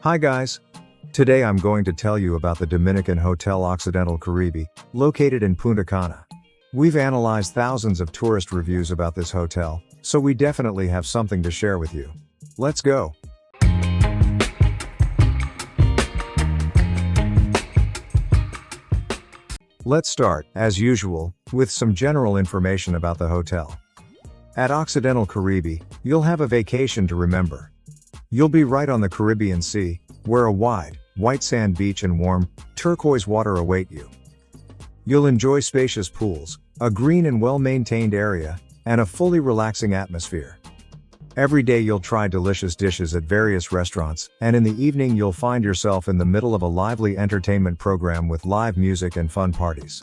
Hi guys! Today I'm going to tell you about the Dominican Hotel Occidental Caribe, located in Punta Cana. We've analyzed thousands of tourist reviews about this hotel, so we definitely have something to share with you. Let's go! Let's start, as usual, with some general information about the hotel. At Occidental Caribe, you'll have a vacation to remember. You'll be right on the Caribbean Sea, where a wide, white sand beach and warm, turquoise water await you. You'll enjoy spacious pools, a green and well-maintained area, and a fully relaxing atmosphere. Every day you'll try delicious dishes at various restaurants, and in the evening you'll find yourself in the middle of a lively entertainment program with live music and fun parties.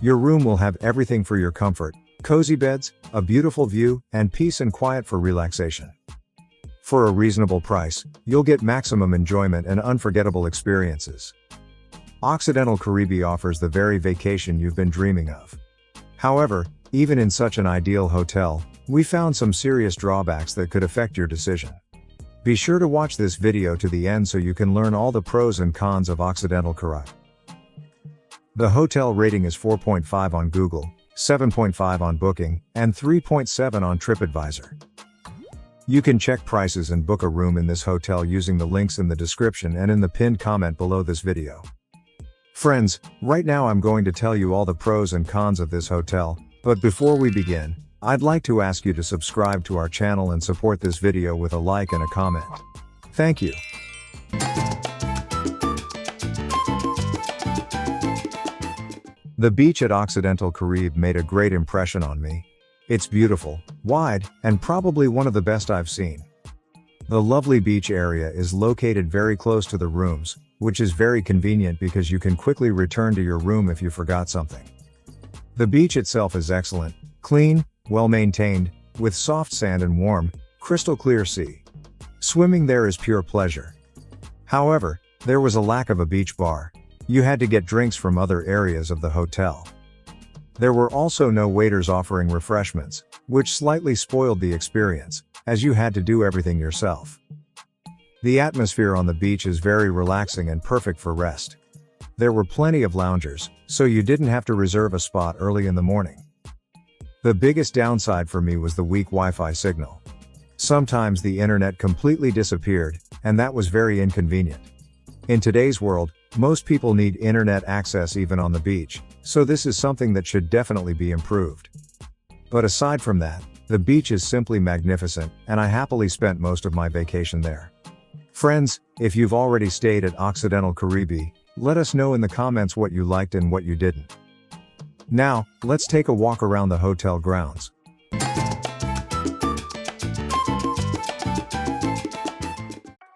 Your room will have everything for your comfort: cozy beds, a beautiful view, and peace and quiet for relaxation. For a reasonable price, you'll get maximum enjoyment and unforgettable experiences. Occidental Caribe offers the very vacation you've been dreaming of. However, even in such an ideal hotel, we found some serious drawbacks that could affect your decision. Be sure to watch this video to the end so you can learn all the pros and cons of Occidental Caribe. The hotel rating is 4.5 on Google, 7.5 on Booking, and 3.7 on TripAdvisor. You can check prices and book a room in this hotel using the links in the description and in the pinned comment below this video. Friends, right now I'm going to tell you all the pros and cons of this hotel, but before we begin, I'd like to ask you to subscribe to our channel and support this video with a like and a comment. Thank you. The beach at Occidental Caribe made a great impression on me. It's beautiful, wide, and probably one of the best I've seen. The lovely beach area is located very close to the rooms, which is very convenient because you can quickly return to your room if you forgot something. The beach itself is excellent, clean, well-maintained, with soft sand and warm, crystal clear sea. Swimming there is pure pleasure. However, there was a lack of a beach bar. You had to get drinks from other areas of the hotel. There were also no waiters offering refreshments, which slightly spoiled the experience, as you had to do everything yourself. The atmosphere on the beach is very relaxing and perfect for rest. There were plenty of loungers, so you didn't have to reserve a spot early in the morning. The biggest downside for me was the weak Wi-Fi signal. Sometimes the internet completely disappeared, and that was very inconvenient. In today's world, most people need internet access even on the beach, so this is something that should definitely be improved. But aside from that, the beach is simply magnificent, and I happily spent most of my vacation there. Friends, if you've already stayed at Occidental Caribe, let us know in the comments what you liked and what you didn't. Now, let's take a walk around the hotel grounds.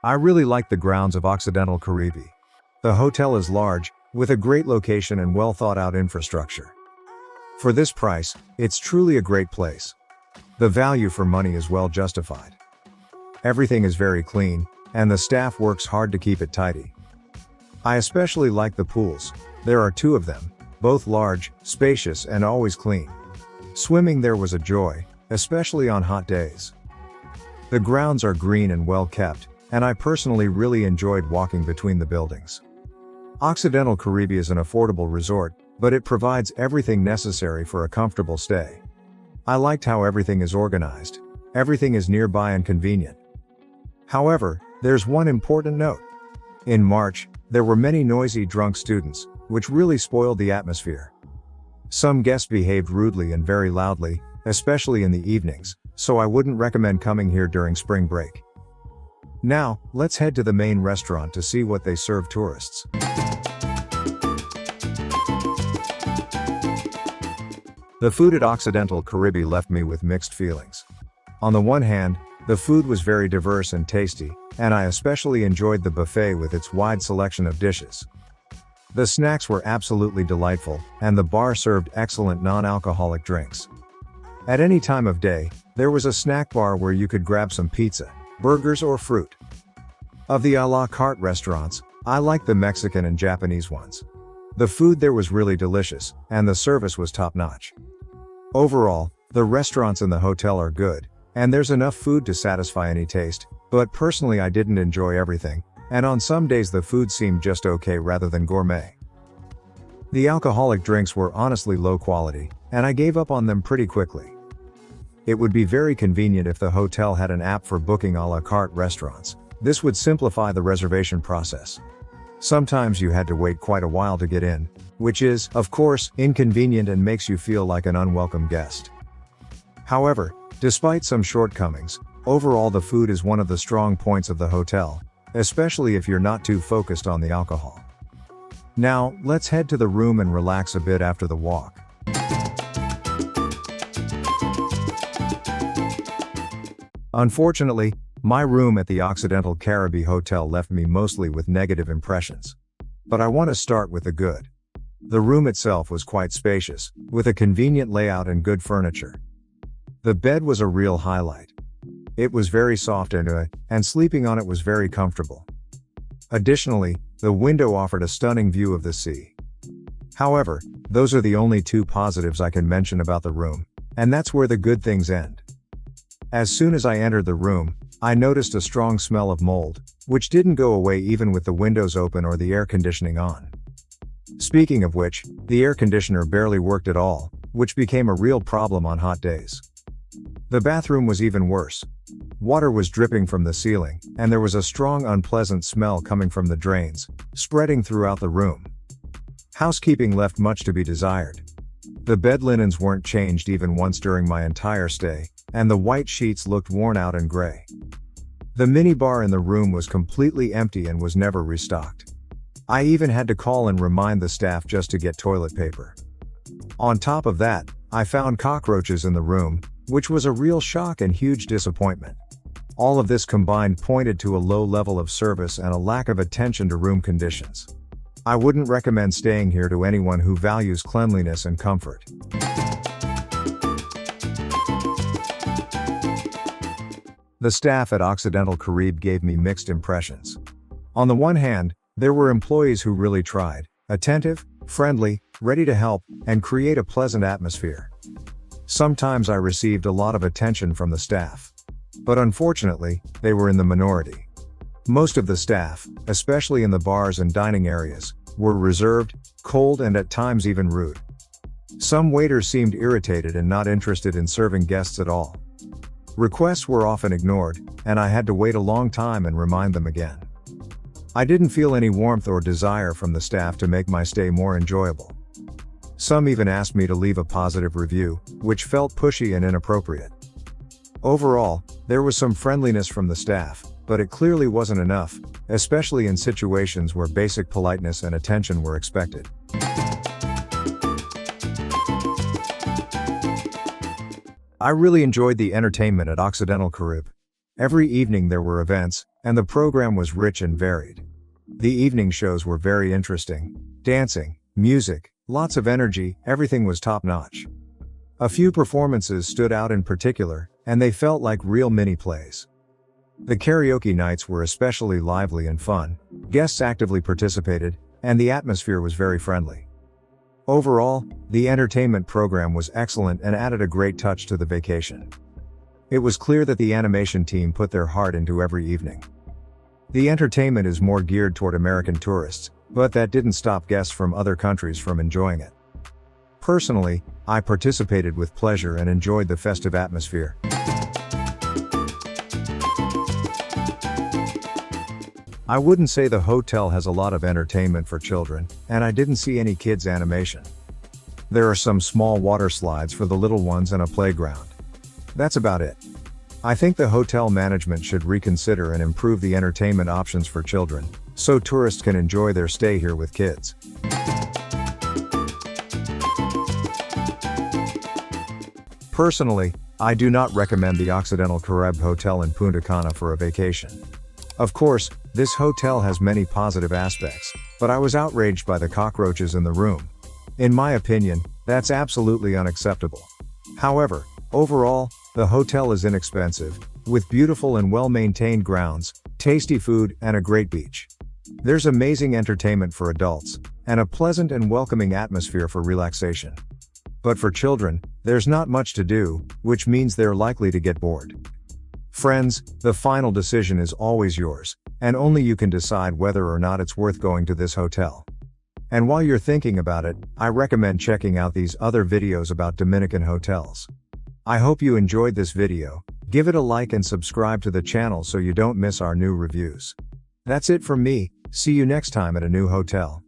I really like the grounds of Occidental Caribe. The hotel is large, with a great location and well thought out infrastructure. For this price, it's truly a great place. The value for money is well justified. Everything is very clean, and the staff works hard to keep it tidy. I especially like the pools. There are 2 of them, both large, spacious, and always clean. Swimming there was a joy, especially on hot days. The grounds are green and well kept, and I personally really enjoyed walking between the buildings. Occidental Caribe is an affordable resort, but it provides everything necessary for a comfortable stay. I liked how everything is organized. Everything is nearby and convenient. However, there's one important note. In March, there were many noisy drunk students, which really spoiled the atmosphere. Some guests behaved rudely and very loudly, especially in the evenings, so I wouldn't recommend coming here during spring break. Now, let's head to the main restaurant to see what they serve tourists. The food at Occidental Caribe left me with mixed feelings. On the one hand, the food was very diverse and tasty, and I especially enjoyed the buffet with its wide selection of dishes. The snacks were absolutely delightful, and the bar served excellent non-alcoholic drinks. At any time of day, there was a snack bar where you could grab some pizza, burgers, or fruit. Of the a la carte restaurants, I liked the Mexican and Japanese ones. The food there was really delicious, and the service was top-notch. Overall, the restaurants in the hotel are good, and there's enough food to satisfy any taste, but personally I didn't enjoy everything, and on some days the food seemed just okay rather than gourmet. The alcoholic drinks were honestly low quality, and I gave up on them pretty quickly. It would be very convenient if the hotel had an app for booking a la carte restaurants. This would simplify the reservation process. Sometimes you had to wait quite a while to get in, which is, of course, inconvenient and makes you feel like an unwelcome guest. However, despite some shortcomings, overall the food is one of the strong points of the hotel, especially if you're not too focused on the alcohol. Now, let's head to the room and relax a bit after the walk. Unfortunately, my room at the Occidental Caribe Hotel left me mostly with negative impressions. But I want to start with the good. The room itself was quite spacious, with a convenient layout and good furniture. The bed was a real highlight. It was very soft and sleeping on it was very comfortable. Additionally, the window offered a stunning view of the sea. However, those are the only two positives I can mention about the room, and that's where the good things end. As soon as I entered the room, I noticed a strong smell of mold, which didn't go away even with the windows open or the air conditioning on. Speaking of which, the air conditioner barely worked at all, which became a real problem on hot days. The bathroom was even worse. Water was dripping from the ceiling, and there was a strong unpleasant smell coming from the drains, spreading throughout the room. Housekeeping left much to be desired. The bed linens weren't changed even once during my entire stay, and the white sheets looked worn out and gray. The minibar in the room was completely empty and was never restocked. I even had to call and remind the staff just to get toilet paper. On top of that, I found cockroaches in the room, which was a real shock and huge disappointment. All of this combined pointed to a low level of service and a lack of attention to room conditions. I wouldn't recommend staying here to anyone who values cleanliness and comfort. The staff at Occidental Caribe gave me mixed impressions. On the one hand, there were employees who really tried, attentive, friendly, ready to help, and create a pleasant atmosphere. Sometimes I received a lot of attention from the staff. But unfortunately, they were in the minority. Most of the staff, especially in the bars and dining areas, were reserved, cold, and at times even rude. Some waiters seemed irritated and not interested in serving guests at all. Requests were often ignored, and I had to wait a long time and remind them again. I didn't feel any warmth or desire from the staff to make my stay more enjoyable. Some even asked me to leave a positive review, which felt pushy and inappropriate. Overall, there was some friendliness from the staff, but it clearly wasn't enough, especially in situations where basic politeness and attention were expected. I really enjoyed the entertainment at Occidental Caribe. Every evening there were events, and the program was rich and varied. The evening shows were very interesting. Dancing, music, lots of energy, everything was top-notch. A few performances stood out in particular, and they felt like real mini-plays. The karaoke nights were especially lively and fun, guests actively participated, and the atmosphere was very friendly. Overall, the entertainment program was excellent and added a great touch to the vacation. It was clear that the animation team put their heart into every evening. The entertainment is more geared toward American tourists, but that didn't stop guests from other countries from enjoying it. Personally, I participated with pleasure and enjoyed the festive atmosphere. I wouldn't say the hotel has a lot of entertainment for children, and I didn't see any kids' animation. There are some small water slides for the little ones and a playground. That's about it. I think the hotel management should reconsider and improve the entertainment options for children, so tourists can enjoy their stay here with kids. Personally, I do not recommend the Occidental Caribe Hotel in Punta Cana for a vacation. Of course, this hotel has many positive aspects, but I was outraged by the cockroaches in the room. In my opinion, that's absolutely unacceptable. However, overall, the hotel is inexpensive, with beautiful and well-maintained grounds, tasty food, and a great beach. There's amazing entertainment for adults, and a pleasant and welcoming atmosphere for relaxation. But for children, there's not much to do, which means they're likely to get bored. Friends, the final decision is always yours. and only you can decide whether or not it's worth going to this hotel. And while you're thinking about it, I recommend checking out these other videos about Dominican hotels. I hope you enjoyed this video. Give it a like and subscribe to the channel so you don't miss our new reviews. That's it from me. See you next time at a new hotel.